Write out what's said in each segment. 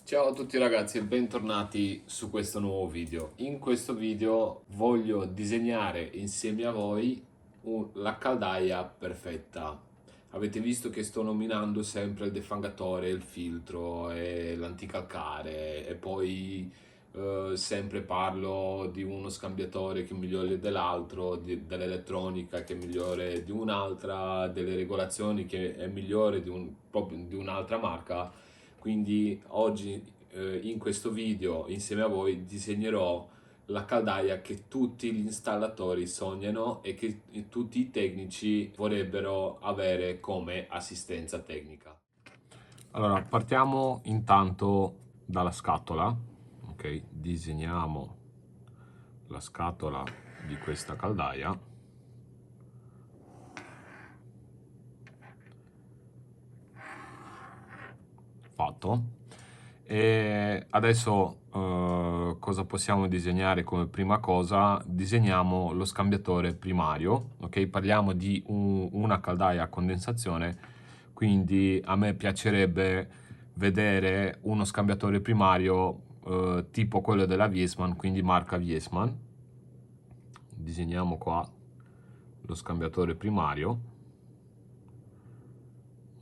Ciao a tutti ragazzi e bentornati su questo nuovo video. In questo video voglio disegnare insieme a voi la caldaia perfetta. Avete visto che sto nominando sempre il defangatore, il filtro e l'anticalcare e poi sempre parlo di uno scambiatore che è migliore dell'altro, dell'elettronica che è migliore di un'altra, delle regolazioni che è migliore proprio di un'altra marca. Quindi oggi in questo video insieme a voi disegnerò la caldaia che tutti gli installatori sognano e che tutti i tecnici vorrebbero avere come assistenza tecnica. Allora, partiamo intanto dalla scatola, ok? Disegniamo la scatola di questa caldaia. Fatto. E adesso cosa possiamo disegnare come prima cosa? Disegniamo lo scambiatore primario, ok? Parliamo di una caldaia a condensazione, quindi a me piacerebbe vedere uno scambiatore primario tipo quello della Viessmann, quindi marca Viessmann. Disegniamo qua lo scambiatore primario,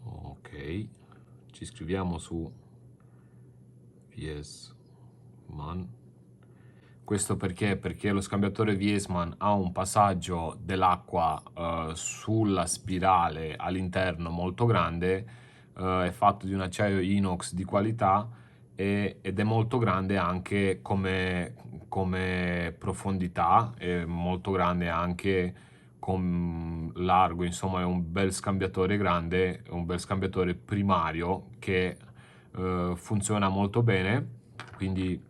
ok? Ci scriviamo su Viessmann. Questo perché? Perché lo scambiatore Viessmann ha un passaggio dell'acqua sulla spirale all'interno molto grande, è fatto di un acciaio inox di qualità ed è molto grande anche come profondità, è molto grande anche con largo, insomma è un bel scambiatore grande, è un bel scambiatore primario che funziona molto bene. Quindi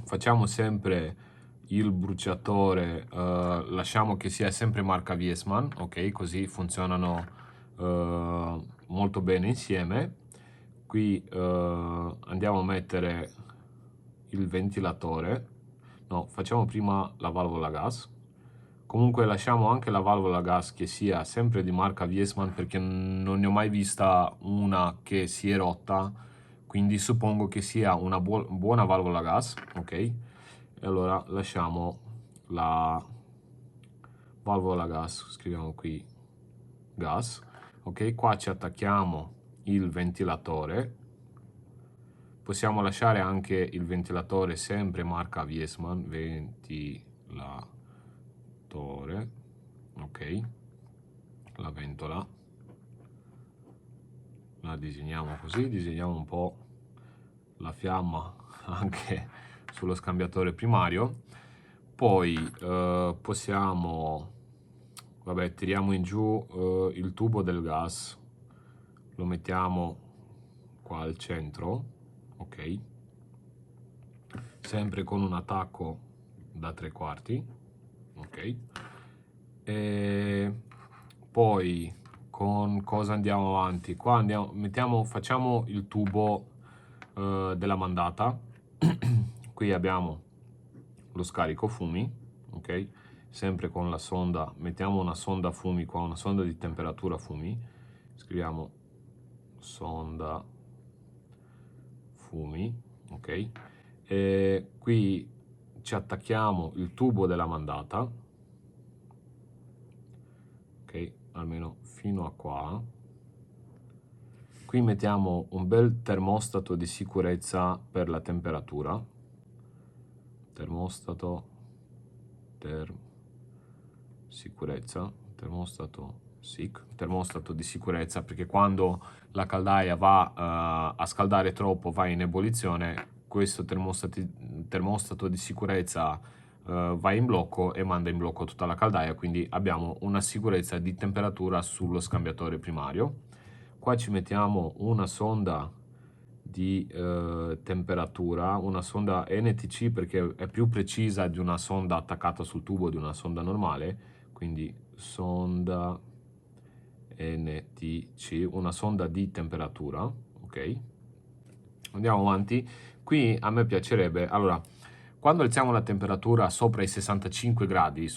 facciamo sempre il bruciatore, lasciamo che sia sempre marca Viessmann, ok? Così funzionano molto bene insieme. Qui andiamo a mettere il ventilatore. No, facciamo prima la valvola gas. Comunque lasciamo anche la valvola gas che sia sempre di marca Viessmann perché non ne ho mai vista una che si è rotta, quindi suppongo che sia una buona valvola gas, ok? E allora lasciamo la valvola gas, scriviamo qui gas, ok? Qua ci attacchiamo il ventilatore, possiamo lasciare anche il ventilatore sempre marca Viessmann, ventilatore, ok? La ventola la disegniamo così, disegniamo un po' la fiamma anche sullo scambiatore primario. Poi possiamo, vabbè, tiriamo in giù il tubo del gas, lo mettiamo qua al centro, ok? Sempre con un attacco da 3/4, ok? E poi con cosa andiamo avanti? Qua facciamo il tubo della mandata. Qui abbiamo lo scarico fumi, ok? Sempre con la sonda, mettiamo una sonda fumi qua, una sonda di temperatura fumi. Scriviamo sonda fumi, ok? E qui ci attacchiamo il tubo della mandata, ok? Almeno fino a qua. Qui mettiamo un bel termostato di sicurezza per la temperatura. Termostato, sicurezza, termostato SIC, termostato di sicurezza, perché quando la caldaia va a scaldare troppo, va in ebollizione, questo termostato di sicurezza va in blocco e manda in blocco tutta la caldaia, quindi abbiamo una sicurezza di temperatura sullo scambiatore primario. Qua ci mettiamo una sonda di temperatura, una sonda NTC perché è più precisa di una sonda attaccata sul tubo di una sonda normale, quindi sonda NTC, una sonda di temperatura, ok? Andiamo avanti. Qui a me piacerebbe, allora, quando alziamo la temperatura sopra i 65 gradi,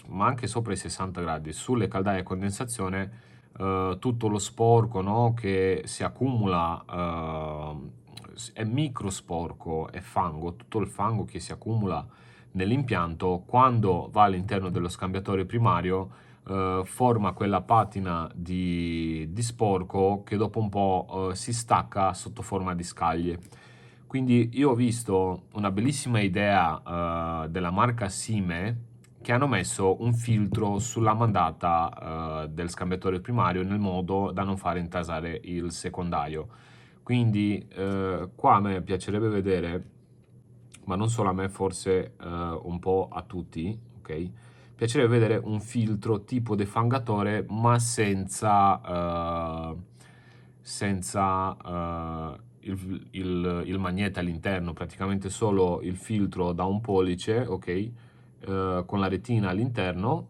ma anche sopra i 60 gradi, sulle caldaie a condensazione, tutto lo sporco, no, che si accumula è micro sporco, è fango, tutto il fango che si accumula nell'impianto, quando va all'interno dello scambiatore primario forma quella patina di sporco che dopo un po' si stacca sotto forma di scaglie. Quindi io ho visto una bellissima idea della marca Sime, che hanno messo un filtro sulla mandata del scambiatore primario nel modo da non far intasare il secondario. Quindi qua a me piacerebbe vedere, ma non solo a me, forse un po' a tutti, ok? Piacerebbe vedere un filtro tipo defangatore, ma senza il magnete all'interno, praticamente solo il filtro da un pollice, ok? Con la retina all'interno.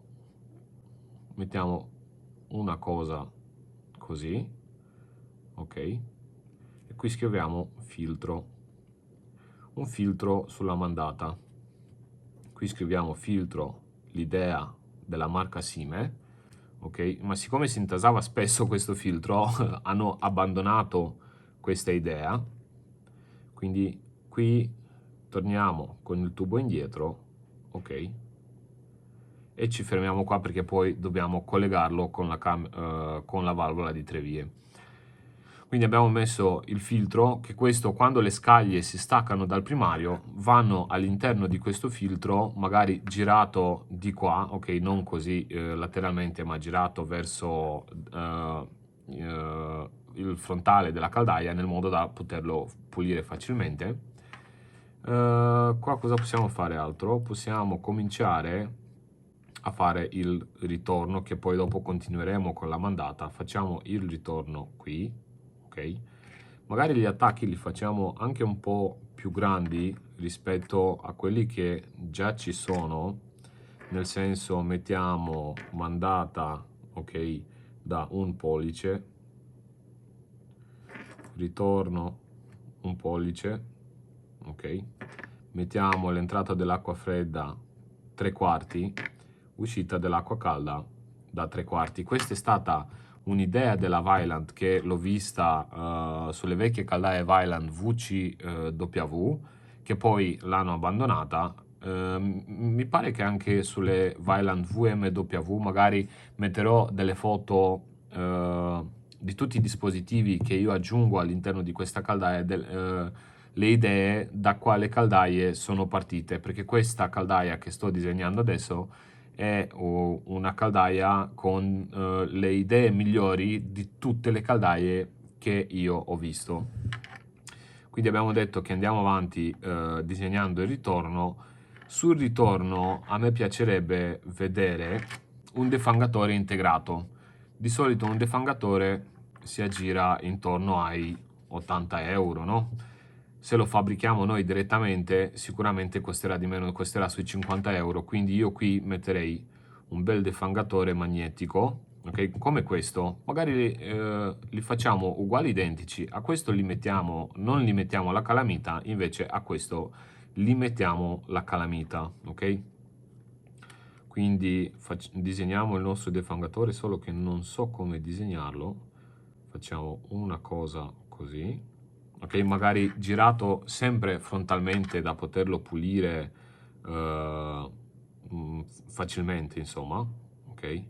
Mettiamo una cosa così, ok? E qui scriviamo filtro, un filtro sulla mandata. Qui scriviamo filtro, l'idea della marca Sime, ok? Ma siccome si intasava spesso questo filtro, hanno abbandonato questa idea. Quindi qui torniamo con il tubo indietro, ok? E ci fermiamo qua perché poi dobbiamo collegarlo con la valvola di tre vie. Quindi abbiamo messo il filtro, che questo, quando le scaglie si staccano dal primario, vanno all'interno di questo filtro, magari girato di qua, ok, non così lateralmente, ma girato verso il frontale della caldaia, nel modo da poterlo pulire facilmente. Qua cosa possiamo fare altro? Possiamo cominciare a fare il ritorno, che poi dopo continueremo con la mandata. Facciamo il ritorno qui, ok? Magari gli attacchi li facciamo anche un po' più grandi rispetto a quelli che già ci sono, nel senso mettiamo mandata, ok, da un pollice, ritorno un pollice, ok, mettiamo l'entrata dell'acqua fredda 3/4, uscita dell'acqua calda da 3/4. Questa è stata un'idea della Vaillant che l'ho vista sulle vecchie caldaie Vaillant VCW, che poi l'hanno abbandonata. Mi pare che anche sulle Vaillant VMW magari metterò delle foto di tutti i dispositivi che io aggiungo all'interno di questa caldaia, le idee da quale caldaie sono partite, perché questa caldaia che sto disegnando adesso è una caldaia con le idee migliori di tutte le caldaie che io ho visto. Quindi abbiamo detto che andiamo avanti disegnando il ritorno. Sul ritorno a me piacerebbe vedere un defangatore integrato. Di solito un defangatore si aggira intorno ai 80 euro, no? Se lo fabbrichiamo noi direttamente sicuramente costerà di meno, costerà sui 50 euro, quindi io qui metterei un bel defangatore magnetico, ok? Come questo, magari li facciamo uguali identici, a questo li mettiamo, non li mettiamo la calamita, invece a questo li mettiamo la calamita, ok? Quindi disegniamo il nostro defangatore, solo che non so come disegnarlo. Facciamo una cosa così, ok? Magari girato sempre frontalmente da poterlo pulire facilmente, insomma, ok?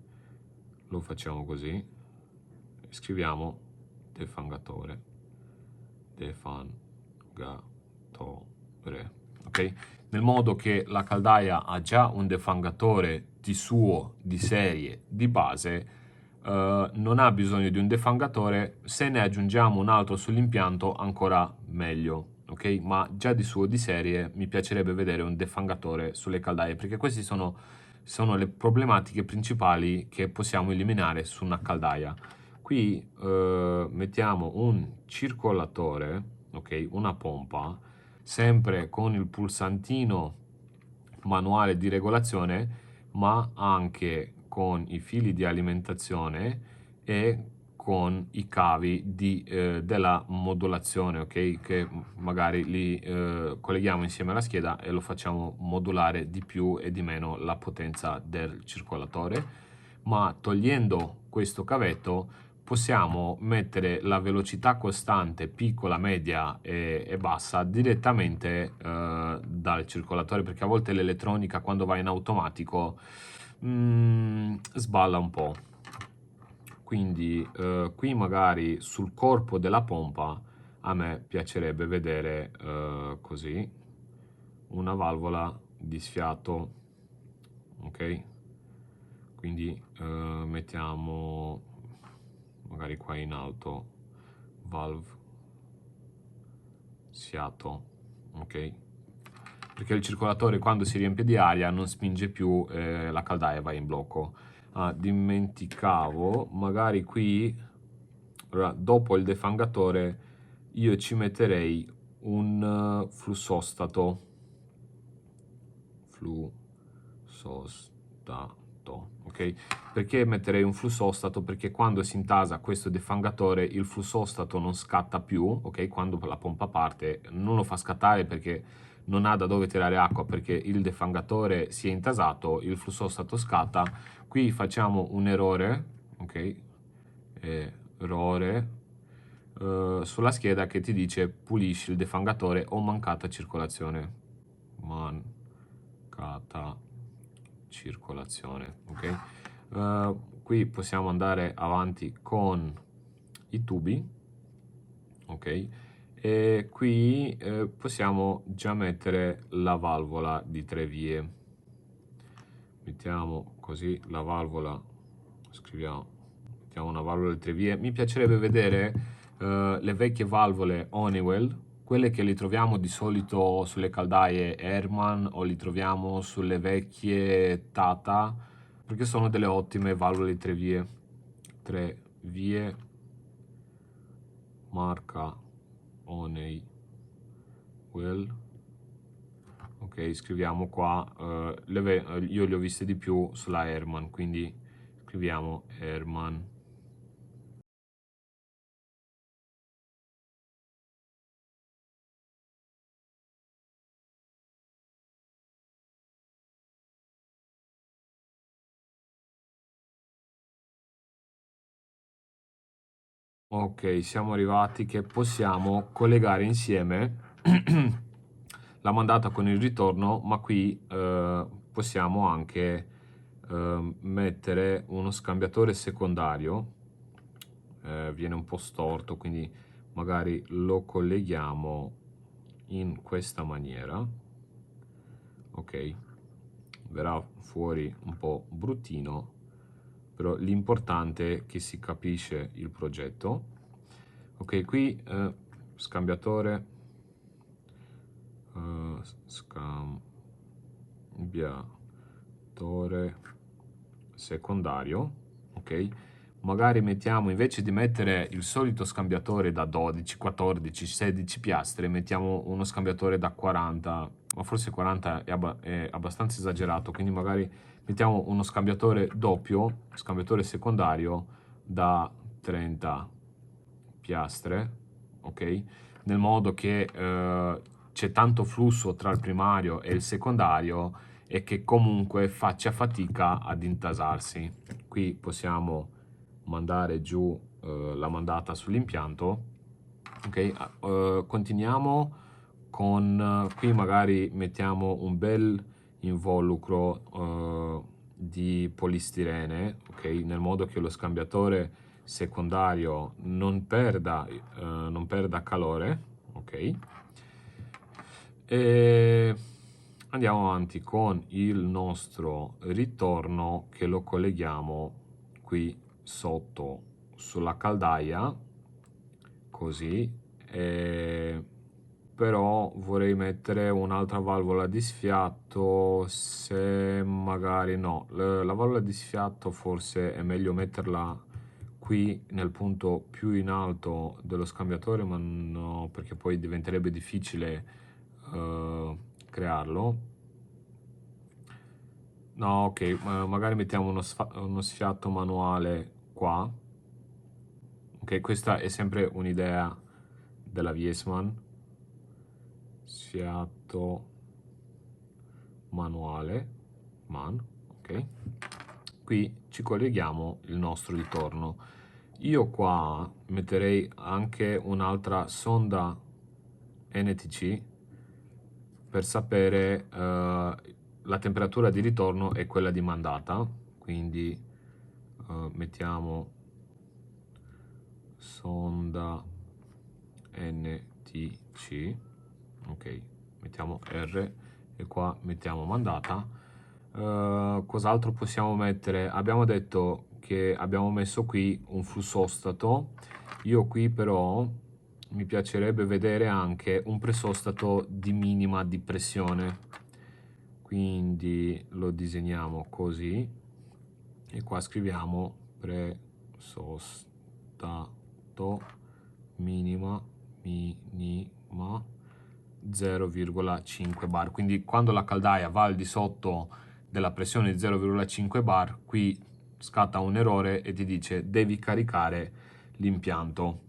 Lo facciamo così, scriviamo defangatore, ok? Nel modo che la caldaia ha già un defangatore di suo, di serie, di base, non ha bisogno di un defangatore. Se ne aggiungiamo un altro sull'impianto ancora meglio, ok? Ma già di suo, di serie, mi piacerebbe vedere un defangatore sulle caldaie, perché queste sono le problematiche principali che possiamo eliminare su una caldaia. Qui mettiamo un circolatore, ok, una pompa, sempre con il pulsantino manuale di regolazione, ma anche con i fili di alimentazione e con i cavi della modulazione, ok? Che magari li colleghiamo insieme alla scheda e lo facciamo modulare di più e di meno la potenza del circolatore. Ma togliendo questo cavetto possiamo mettere la velocità costante piccola, media e bassa direttamente dal circolatore, perché a volte l'elettronica quando va in automatico sballa un po'. Quindi qui magari sul corpo della pompa a me piacerebbe vedere così una valvola di sfiato, ok? Quindi mettiamo magari qua in alto valve sfiato, ok? Perché il circolatore quando si riempie di aria non spinge più, la caldaia va in blocco. Ah, dimenticavo, magari qui, allora, dopo il defangatore io ci metterei un flussostato, ok? Perché metterei un flussostato? Perché quando si intasa questo defangatore il flussostato non scatta più, ok? Quando la pompa parte non lo fa scattare perché non ha da dove tirare acqua, perché il defangatore si è intasato, il flussostato scatta. Qui facciamo un errore, ok? Errore sulla scheda che ti dice pulisci il defangatore o mancata circolazione. Mancata circolazione, ok? Qui possiamo andare avanti con i tubi, ok? E qui possiamo già mettere la valvola di 3 vie. Mettiamo così la valvola, scriviamo, mettiamo una valvola di 3 vie. Mi piacerebbe vedere le vecchie valvole Honeywell, quelle che li troviamo di solito sulle caldaie Herman o li troviamo sulle vecchie Tata, perché sono delle ottime valvole di 3 vie. 3 vie, marca Honeywell. Ok, scriviamo qua, io le ho viste di più sulla Herman, quindi scriviamo Herman. Ok, siamo arrivati che possiamo collegare insieme la mandata con il ritorno, ma qui possiamo anche mettere uno scambiatore secondario. Viene un po' storto, quindi magari lo colleghiamo in questa maniera, ok? Verrà fuori un po' bruttino, però l'importante è che si capisce il progetto. Ok, qui scambiatore scambiatore secondario, ok? Magari mettiamo, invece di mettere il solito scambiatore da 12, 14, 16 piastre, mettiamo uno scambiatore da 40, ma forse 40 è abbastanza esagerato, quindi magari mettiamo uno scambiatore doppio, scambiatore secondario da 30 piastre, ok? Nel modo che c'è tanto flusso tra il primario e il secondario e che comunque faccia fatica ad intasarsi. Qui possiamo mandare giù la mandata sull'impianto, ok? Continuiamo con qui magari mettiamo un bel involucro di polistirene, ok? Nel modo che lo scambiatore secondario non perda calore, ok? E andiamo avanti con il nostro ritorno che lo colleghiamo qui sotto sulla caldaia, così. Però vorrei mettere un'altra valvola di sfiato, se magari no, la valvola di sfiato forse è meglio metterla qui nel punto più in alto dello scambiatore, ma no, perché poi diventerebbe difficile crearlo. No, ok, magari mettiamo uno sfiato manuale qua. Ok, questa è sempre un'idea della Viesman. Sfiato manuale, ok? Qui ci colleghiamo il nostro ritorno. Io qua metterei anche un'altra sonda NTC per sapere la temperatura di ritorno e quella di mandata, quindi mettiamo sonda NTC, ok, mettiamo R e qua mettiamo mandata. Cos'altro possiamo mettere? Abbiamo detto che abbiamo messo qui un flussostato. Io qui però mi piacerebbe vedere anche un pressostato di minima di pressione, quindi lo disegniamo così e qua scriviamo pressostato minima 0,5 bar. Quindi quando la caldaia va al di sotto della pressione di 0,5 bar, qui scatta un errore e ti dice devi caricare l'impianto.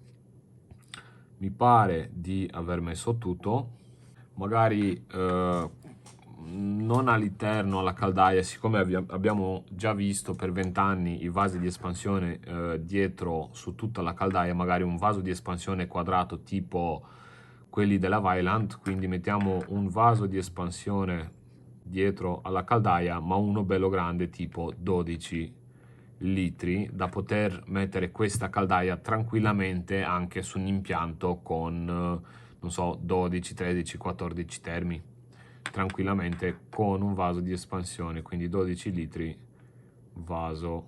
Mi pare di aver messo tutto, magari non all'interno alla caldaia, siccome abbiamo già visto per 20 anni i vasi di espansione dietro su tutta la caldaia, magari un vaso di espansione quadrato tipo quelli della Vaillant, quindi mettiamo un vaso di espansione dietro alla caldaia, ma uno bello grande tipo 12 litri, da poter mettere questa caldaia tranquillamente anche su un impianto con non so 12, 13, 14 termi, tranquillamente con un vaso di espansione, quindi 12 litri vaso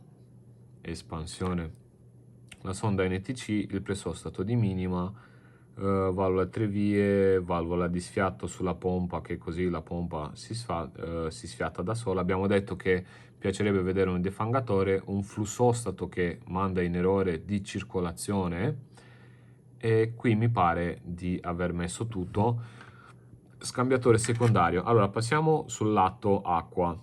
espansione. La sonda NTC, il pressostato di minima, valvola 3 vie, valvola di sfiato sulla pompa, che così la pompa si sfiatta da sola. Abbiamo detto che piacerebbe vedere un defangatore, un flussostato che manda in errore di circolazione, e qui mi pare di aver messo tutto. Scambiatore secondario. Allora passiamo sul lato acqua.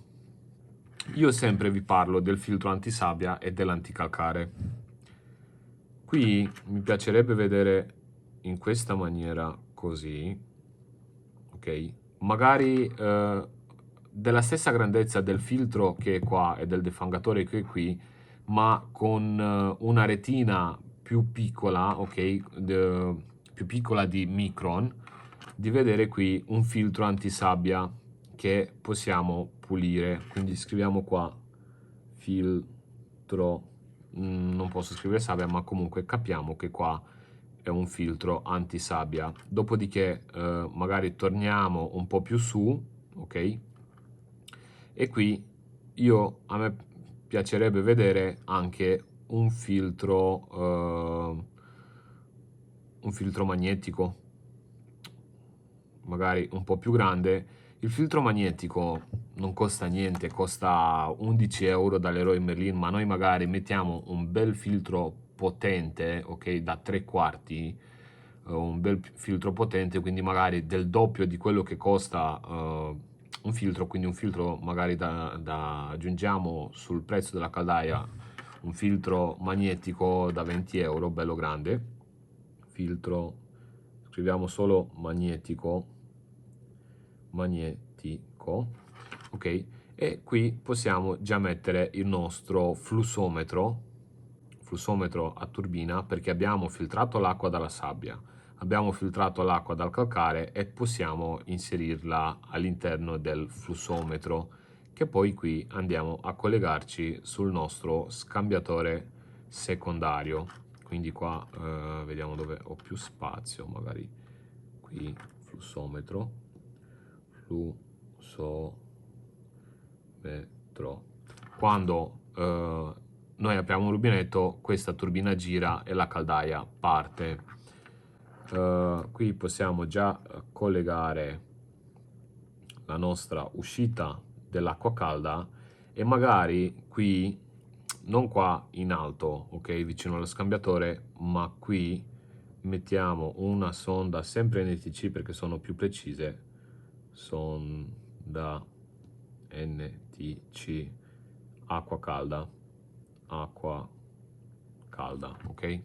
Io sempre vi parlo del filtro antisabbia e dell'anticalcare. Qui mi piacerebbe vedere in questa maniera così, ok? Magari della stessa grandezza del filtro che è qua e del defangatore che è qui, ma con una retina più piccola, ok? Più piccola di micron, di vedere qui un filtro antisabbia che possiamo pulire. Quindi scriviamo qua filtro, non posso scrivere sabbia, ma comunque capiamo che qua è un filtro antisabbia. Dopodiché magari torniamo un po' più su, ok? E qui a me piacerebbe vedere anche un filtro magnetico, magari un po' più grande. Il filtro magnetico non costa niente, costa 11 euro dall'Eroy Merlin, ma noi magari mettiamo un bel filtro potente, ok, da 3 quarti, un bel filtro potente, quindi magari del doppio di quello che costa un filtro, quindi un filtro magari aggiungiamo sul prezzo della caldaia un filtro magnetico da 20 euro, bello grande, filtro, scriviamo solo magnetico, ok, e qui possiamo già mettere il nostro flussometro a turbina, perché abbiamo filtrato l'acqua dalla sabbia, abbiamo filtrato l'acqua dal calcare e possiamo inserirla all'interno del flussometro, che poi qui andiamo a collegarci sul nostro scambiatore secondario. Quindi qua vediamo dove ho più spazio, magari qui flussometro, quando noi apriamo un rubinetto, questa turbina gira e la caldaia parte. Qui possiamo già collegare la nostra uscita dell'acqua calda e magari qui, non qua in alto, ok, vicino allo scambiatore, ma qui mettiamo una sonda sempre NTC perché sono più precise, sonda NTC acqua calda, ok?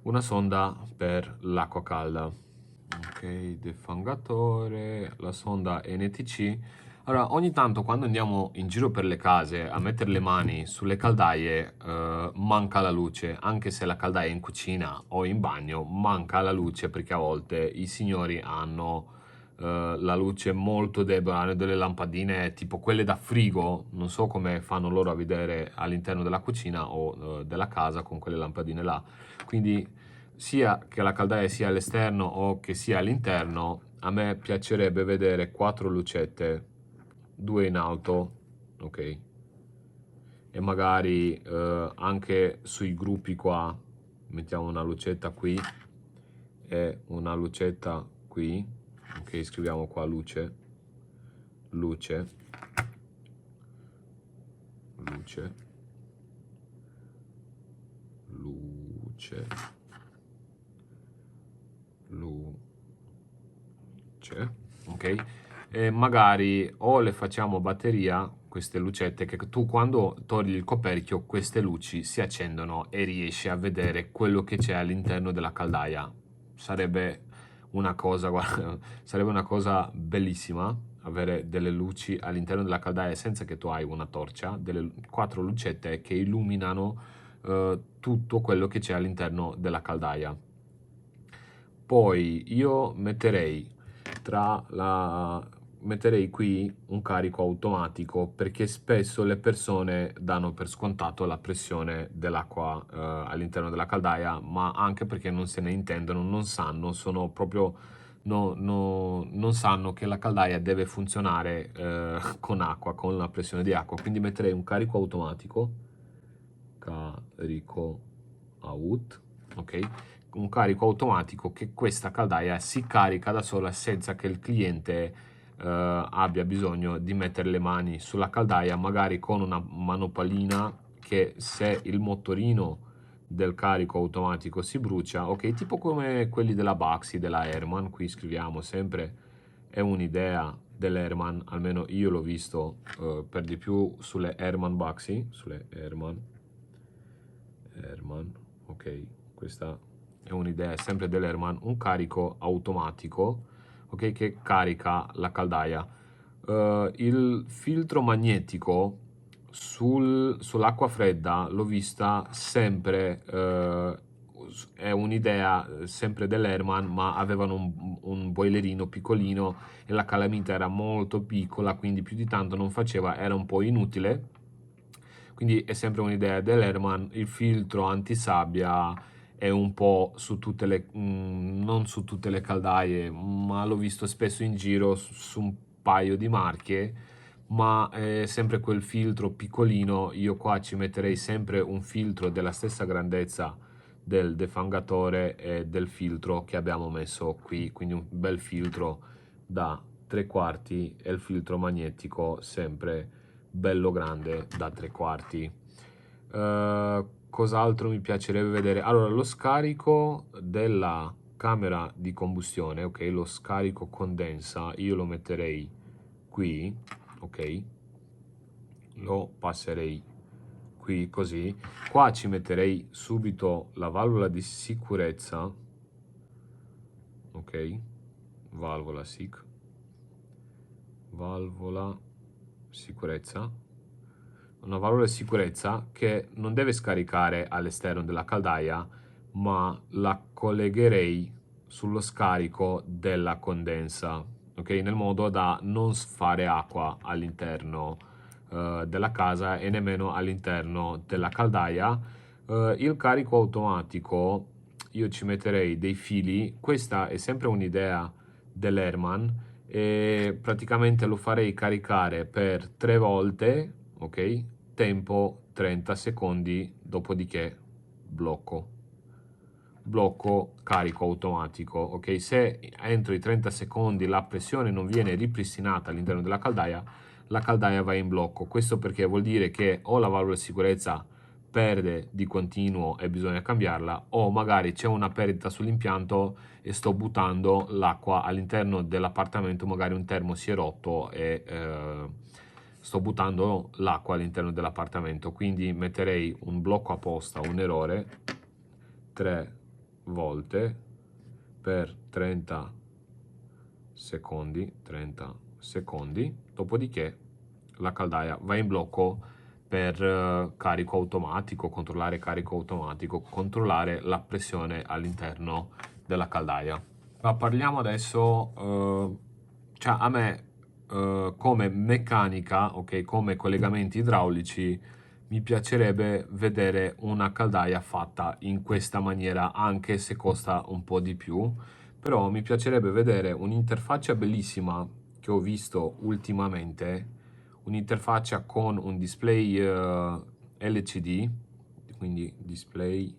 Una sonda per l'acqua calda. Ok, defangatore, la sonda NTC. Allora, ogni tanto quando andiamo in giro per le case a mettere le mani sulle caldaie, manca la luce, anche se la caldaia è in cucina o in bagno, manca la luce perché a volte i signori hanno la luce molto debole, hanno delle lampadine tipo quelle da frigo, non so come fanno loro a vedere all'interno della cucina o della casa con quelle lampadine là. Quindi sia che la caldaia sia all'esterno o che sia all'interno, a me piacerebbe vedere 4 lucette, 2 in alto, ok? E magari anche sui gruppi qua mettiamo una lucetta qui e una lucetta qui, ok? Scriviamo qua luce, luce, luce, luce, luce, ok? E magari o le facciamo a batteria, queste lucette, che tu quando togli il coperchio, queste luci si accendono e riesci a vedere quello che c'è all'interno della caldaia. Sarebbe una cosa, guarda, sarebbe una cosa bellissima avere delle luci all'interno della caldaia senza che tu hai una torcia, delle 4 lucette che illuminano tutto quello che c'è all'interno della caldaia. Poi io metterei qui un carico automatico perché spesso le persone danno per scontato la pressione dell'acqua all'interno della caldaia, ma anche perché non se ne intendono, non sanno, sono proprio non sanno che la caldaia deve funzionare con acqua, con la pressione di acqua. Quindi metterei un carico automatico, carico out, ok? Un carico automatico che questa caldaia si carica da sola senza che il cliente abbia bisogno di mettere le mani sulla caldaia, magari con una manopalina che se il motorino del carico automatico si brucia, ok, tipo come quelli della Baxi, della Herman, qui scriviamo sempre, è un'idea dell'Herman, almeno io l'ho visto per di più sulle Herman Baxi, sulle Herman, ok, questa è un'idea sempre dell'Herman, un carico automatico, ok, che carica la caldaia. Il filtro magnetico sull'acqua fredda l'ho vista sempre, è un'idea sempre dell'Herman, ma avevano un boilerino piccolino e la calamita era molto piccola, quindi più di tanto non faceva, era un po' inutile. Quindi è sempre un'idea dell'Herman, il filtro antisabbia è un po' su tutte le, non su tutte le caldaie, ma l'ho visto spesso in giro su un paio di marche, ma è sempre quel filtro piccolino. Io qua ci metterei sempre un filtro della stessa grandezza del defangatore e del filtro che abbiamo messo qui, quindi un bel filtro da 3/4 e il filtro magnetico sempre bello grande da 3/4. Cos'altro mi piacerebbe vedere? Allora, lo scarico della camera di combustione, ok, lo scarico condensa, io lo metterei qui, ok, lo passerei qui così. Qua ci metterei subito la valvola di sicurezza, ok, valvola SIC, valvola sicurezza, una valvola di sicurezza che non deve scaricare all'esterno della caldaia, ma la collegherei sullo scarico della condensa, ok? Nel modo da non fare acqua all'interno della casa e nemmeno all'interno della caldaia. Il carico automatico, io ci metterei dei fili, questa è sempre un'idea dell'Herman e praticamente lo farei caricare per 3 volte, ok? Tempo 30 secondi, dopodiché blocco carico automatico, ok? Se entro i 30 secondi la pressione non viene ripristinata all'interno della caldaia, la caldaia va in blocco. Questo perché vuol dire che o la valvola di sicurezza perde di continuo e bisogna cambiarla, o magari c'è una perdita sull'impianto e sto buttando l'acqua all'interno dell'appartamento, magari un termo si è rotto e sto buttando l'acqua all'interno dell'appartamento, quindi metterei un blocco apposta, un errore, 3 volte per 30 secondi, secondi, dopodiché la caldaia va in blocco per carico automatico, controllare carico automatico, controllare la pressione all'interno della caldaia. Ma parliamo adesso, cioè a me come meccanica, ok, come collegamenti idraulici, mi piacerebbe vedere una caldaia fatta in questa maniera, anche se costa un po' di più, però mi piacerebbe vedere un'interfaccia bellissima che ho visto ultimamente, un'interfaccia con un display LCD, quindi display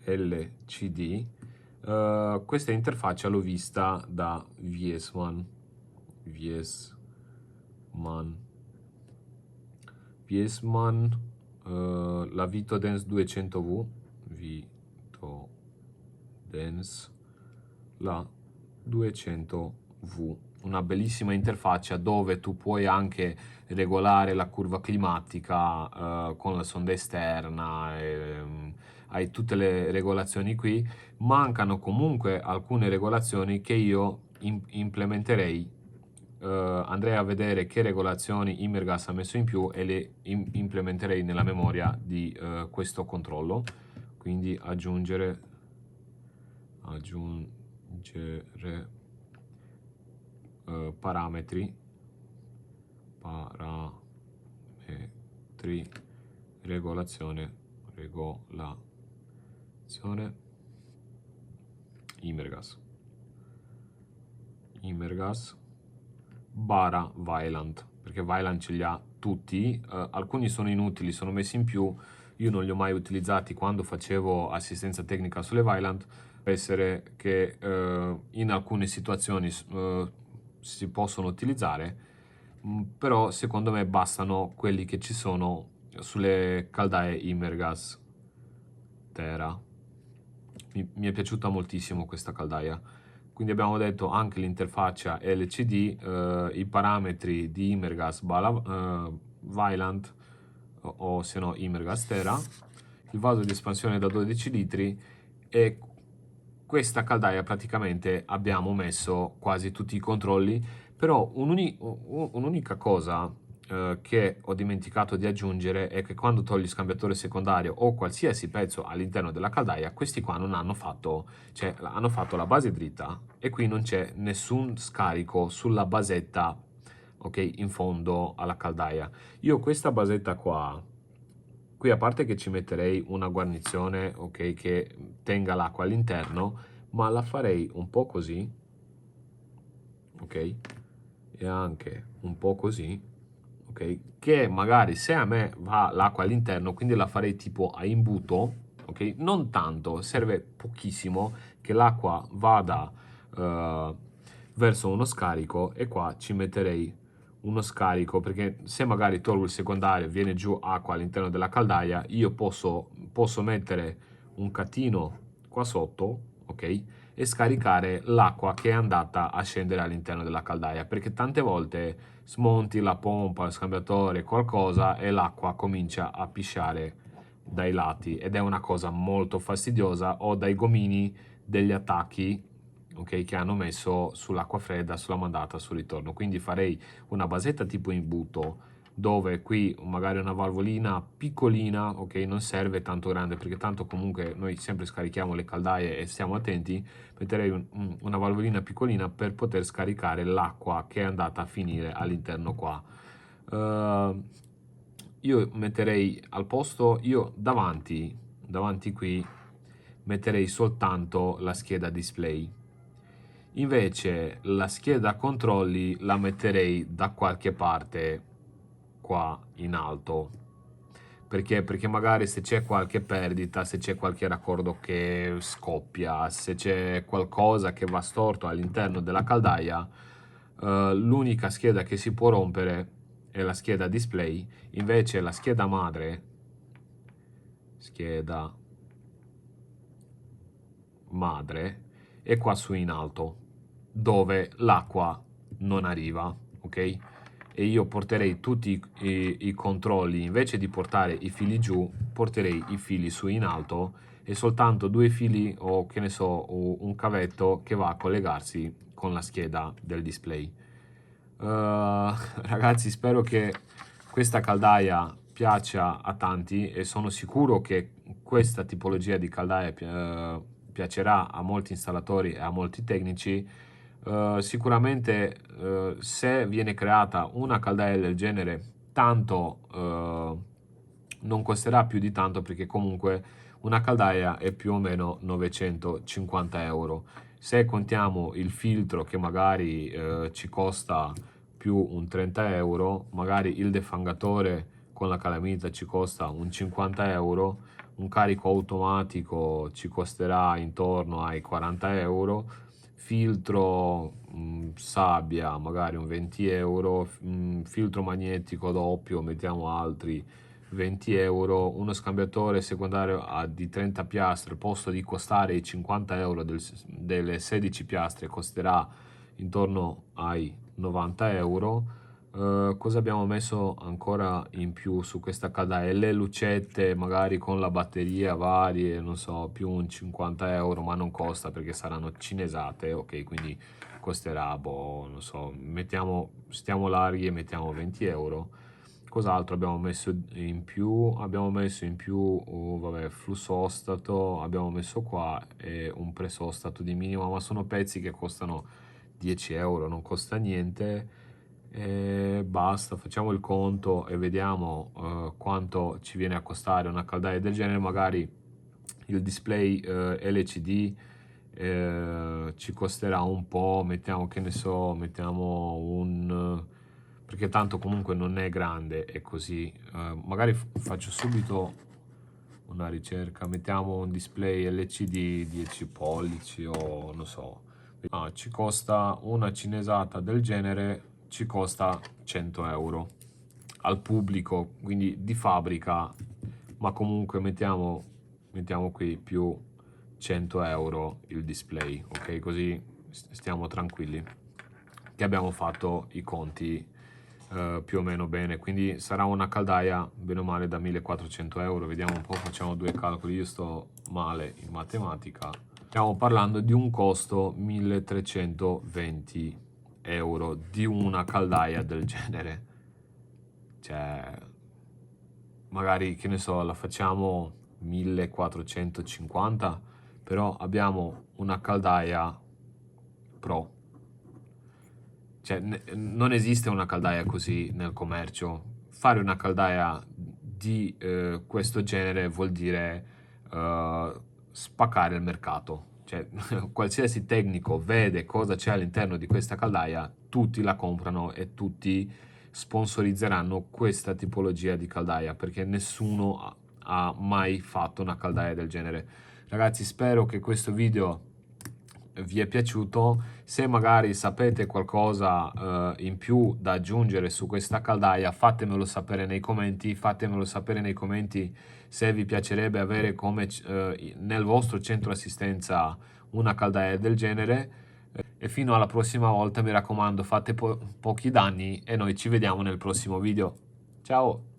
LCD. Questa interfaccia l'ho vista da Viesmann. La Vitodance 200V. Vitodance la 200V, una bellissima interfaccia dove tu puoi anche regolare la curva climatica con la sonda esterna, hai tutte le regolazioni qui. Mancano comunque alcune regolazioni che io implementerei. Andrei a vedere che regolazioni Imergas ha messo in più e le implementerei nella memoria di questo controllo. Quindi aggiungere parametri regolazione Imergas bara Vaillant, perché Vaillant ce li ha tutti, alcuni sono inutili, sono messi in più, io non li ho mai utilizzati quando facevo assistenza tecnica sulle Vaillant. Può essere che in alcune situazioni si possono utilizzare, però secondo me bastano quelli che ci sono sulle caldaie Imergas Terra. Mi è piaciuta moltissimo questa caldaia. Quindi abbiamo detto anche l'interfaccia LCD, i parametri di Imergas Vaillant o se no Imergas Terra, il vaso di espansione da 12 litri e questa caldaia praticamente abbiamo messo quasi tutti i controlli, però un'unica cosa che ho dimenticato di aggiungere è che quando togli scambiatore secondario o qualsiasi pezzo all'interno della caldaia, questi qua non hanno fatto, cioè hanno fatto la base dritta e qui non c'è nessun scarico sulla basetta, ok, in fondo alla caldaia. Io questa basetta qua, qui a parte che ci metterei una guarnizione, ok, che tenga l'acqua all'interno, ma la farei un po' così, ok, e anche un po' così, ok, che magari se a me va l'acqua all'interno, quindi la farei tipo a imbuto, ok, non tanto, serve pochissimo che l'acqua vada verso uno scarico e qua ci metterei uno scarico, perché se magari tolgo il secondario e viene giù acqua all'interno della caldaia, io posso mettere un catino qua sotto, ok, e scaricare l'acqua che è andata a scendere all'interno della caldaia, perché tante volte smonti la pompa, il scambiatore, qualcosa e l'acqua comincia a pisciare dai lati ed è una cosa molto fastidiosa, o dai gomini degli attacchi, ok, che hanno messo sull'acqua fredda, sulla mandata, sul ritorno. Quindi farei una basetta tipo imbuto dove qui magari una valvolina piccolina, ok, non serve tanto grande perché tanto comunque noi sempre scarichiamo le caldaie e stiamo attenti. Metterei una valvolina piccolina per poter scaricare l'acqua che è andata a finire all'interno qua. Io metterei al posto, io davanti qui metterei soltanto la scheda display. Invece la scheda controlli la metterei da qualche parte qua in alto. Perché magari se c'è qualche perdita, se c'è qualche raccordo che scoppia, se c'è qualcosa che va storto all'interno della caldaia, l'unica scheda che si può rompere è la scheda display. Invece la scheda madre è qua su in alto, dove l'acqua non arriva, ok? E io porterei tutti i controlli, invece di portare i fili giù, porterei i fili su in alto e soltanto due fili o che ne so, o un cavetto che va a collegarsi con la scheda del display. Ragazzi, spero che questa caldaia piaccia a tanti e sono sicuro che questa tipologia di caldaia piacerà a molti installatori e a molti tecnici. Sicuramente se viene creata una caldaia del genere, tanto non costerà più di tanto, perché comunque una caldaia è più o meno 950 euro. Se contiamo il filtro che magari ci costa più un 30 euro, magari il defangatore con la calamita ci costa un 50 euro, un carico automatico ci costerà intorno ai 40 euro, filtro sabbia magari un 20 euro, filtro magnetico doppio mettiamo altri 20 euro, uno scambiatore secondario di 30 piastre, al posto di costare i 50 euro delle 16 piastre costerà intorno ai 90 euro. Cosa abbiamo messo ancora in più su questa caldaia? Le lucette magari con la batteria varie, non so, più un 50 euro, ma non costa perché saranno cinesate, ok, quindi costerà, boh, non so, stiamo larghi e mettiamo 20 euro. Cos'altro abbiamo messo in più? Abbiamo messo in più, vabbè, flussostato, abbiamo messo qua e un presostato di minimo, ma sono pezzi che costano 10 euro, non costa niente. E basta, facciamo il conto e vediamo quanto ci viene a costare una caldaia del genere. Magari il display LCD ci costerà un po', mettiamo, che ne so, mettiamo perché tanto comunque non è grande, è così. Magari faccio subito una ricerca, mettiamo un display LCD 10 pollici o non so. Ci costa una cinesata del genere, ci costa 100 euro al pubblico, quindi di fabbrica, ma comunque mettiamo qui più 100 euro il display, ok? Così stiamo tranquilli che abbiamo fatto i conti più o meno bene. Quindi sarà una caldaia bene o male da 1400 euro. Vediamo un po', facciamo due calcoli, io sto male in matematica. Stiamo parlando di un costo 1320 euro di una caldaia del genere. Cioè, magari, che ne so, la facciamo 1450, però abbiamo una caldaia pro. Cioè, non esiste una caldaia così nel commercio. Fare una caldaia di questo genere vuol dire spaccare il mercato. Cioè, qualsiasi tecnico vede cosa c'è all'interno di questa caldaia, tutti la comprano e tutti sponsorizzeranno questa tipologia di caldaia, perché nessuno ha mai fatto una caldaia del genere. Ragazzi, spero che questo video vi è piaciuto. Se magari sapete qualcosa in più da aggiungere su questa caldaia, fatemelo sapere nei commenti. Fatemelo sapere nei commenti se vi piacerebbe avere come nel vostro centro assistenza una caldaia del genere. E fino alla prossima volta, mi raccomando, fate pochi danni e noi ci vediamo nel prossimo video. Ciao!